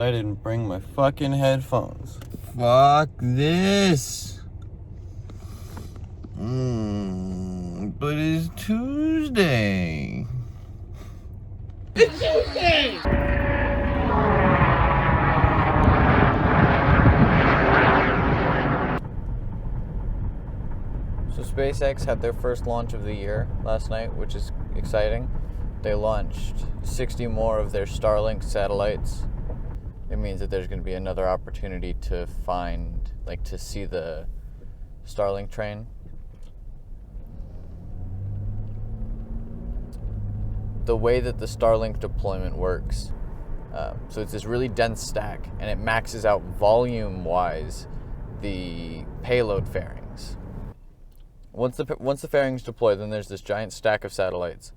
I didn't bring my fucking headphones. Fuck this. But it's Tuesday. It's Tuesday! So SpaceX had their first launch of the year last night, which is exciting. They launched 60 more of their Starlink satellites. It means that there's going to be another opportunity to to see the Starlink train. The way that the Starlink deployment works, so it's this really dense stack, and it maxes out volume-wise the payload fairings. Once the fairings deploy, then there's this giant stack of satellites.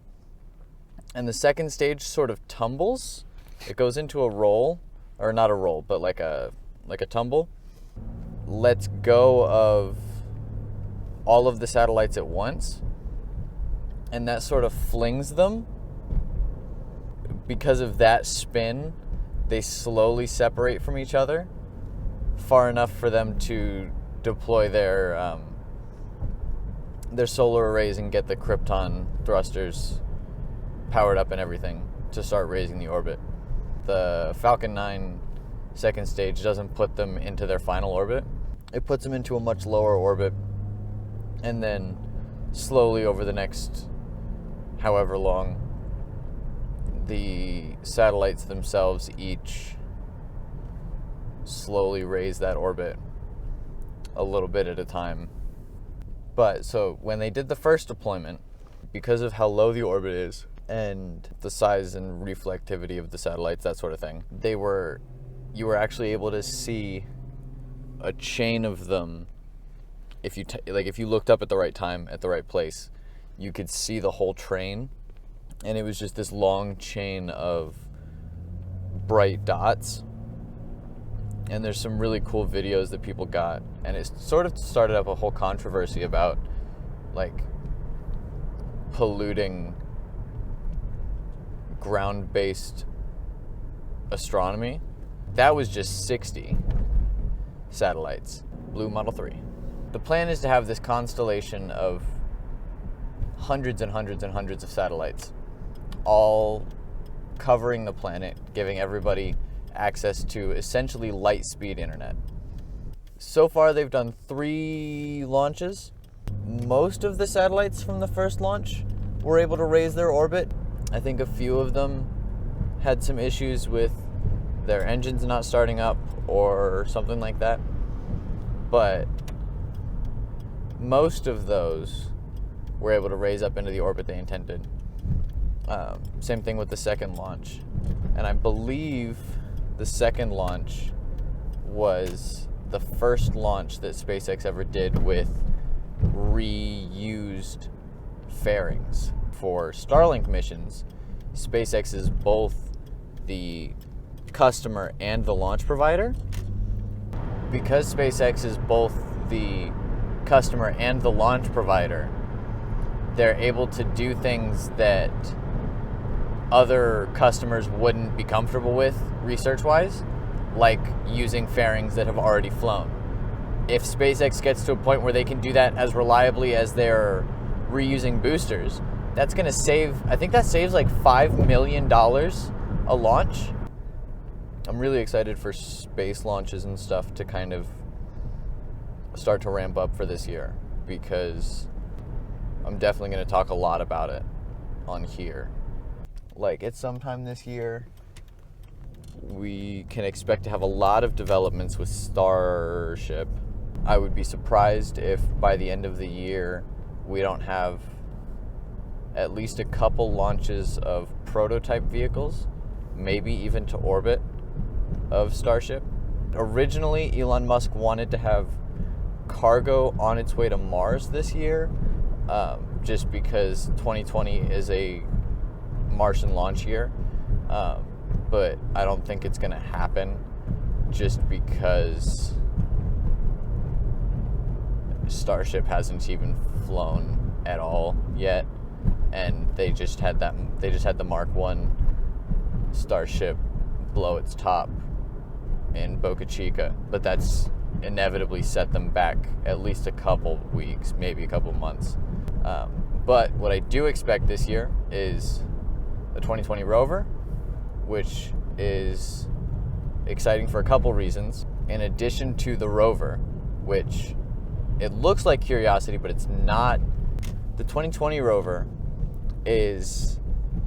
And the second stage sort of tumbles. It goes into a roll, or not a roll, but like a tumble. Lets go of all of the satellites at once, and that sort of flings them. Because of that spin, they slowly separate from each other, far enough for them to deploy their solar arrays and get the Krypton thrusters powered up and everything to start raising the orbit. The Falcon 9 second stage doesn't put them into their final orbit. It puts them into a much lower orbit, and then slowly over the next however long, the satellites themselves each slowly raise that orbit a little bit at a time. But so when they did the first deployment, because of how low the orbit is and the size and reflectivity of the satellites, that sort of thing, you were actually able to see a chain of them. If you looked up at the right time at the right place, you could see the whole train, and it was just this long chain of bright dots. And there's some really cool videos that people got, and it sort of started up a whole controversy about polluting ground-based astronomy. That was just 60 satellites, Blue Model 3. The plan is to have this constellation of hundreds and hundreds and hundreds of satellites, all covering the planet, giving everybody access to essentially light-speed internet. So far, they've done 3 launches. Most of the satellites from the first launch were able to raise their orbit. I think a few of them had some issues with their engines not starting up or something like that. But most of those were able to raise up into the orbit they intended. Same thing with the second launch. And I believe the second launch was the first launch that SpaceX ever did with reused fairings. For Starlink missions, SpaceX is both the customer and the launch provider. Because SpaceX is both the customer and the launch provider, they're able to do things that other customers wouldn't be comfortable with research-wise, like using fairings that have already flown. If SpaceX gets to a point where they can do that as reliably as they're reusing boosters, that's going to save, I think that saves like $5 million a launch. I'm really excited for space launches and stuff to kind of start to ramp up for this year, because I'm definitely going to talk a lot about it on here. It's sometime this year, we can expect to have a lot of developments with Starship. I would be surprised if by the end of the year we don't have at least a couple launches of prototype vehicles, maybe even to orbit, of Starship. Originally, Elon Musk wanted to have cargo on its way to Mars this year, just because 2020 is a Martian launch year. But I don't think it's going to happen, just because Starship hasn't even flown at all yet, and they just had the Mark 1 Starship blow its top in Boca Chica, but that's inevitably set them back at least a couple weeks, maybe a couple months. But what I do expect this year is the 2020 rover, which is exciting for a couple reasons. In addition to the rover, which it looks like Curiosity, but it's not. The 2020 rover is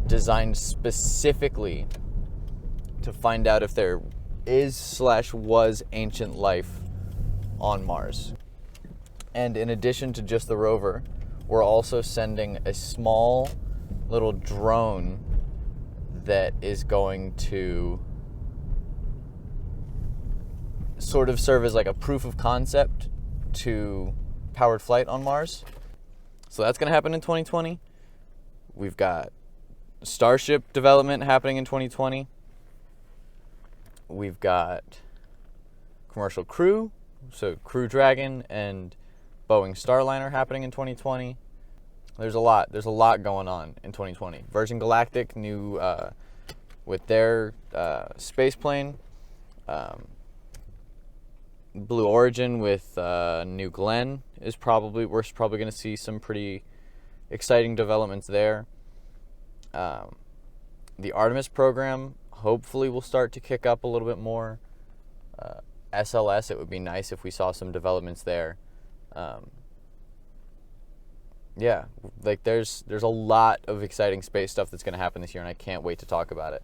designed specifically to find out if there is/was ancient life on Mars. And in addition to just the rover, we're also sending a small little drone that is going to sort of serve as like a proof of concept to powered flight on Mars. So that's going to happen in 2020. We've got Starship development happening in 2020. We've got commercial Crew, so Crew Dragon and Boeing Starliner happening in 2020. There's a lot going on in 2020. Virgin Galactic, new with their space plane. Blue Origin with New Glenn we're probably going to see some pretty exciting developments there. The Artemis program hopefully will start to kick up a little bit more. SLS, it would be nice if we saw some developments there. Yeah, like there's a lot of exciting space stuff that's going to happen this year, and I can't wait to talk about it.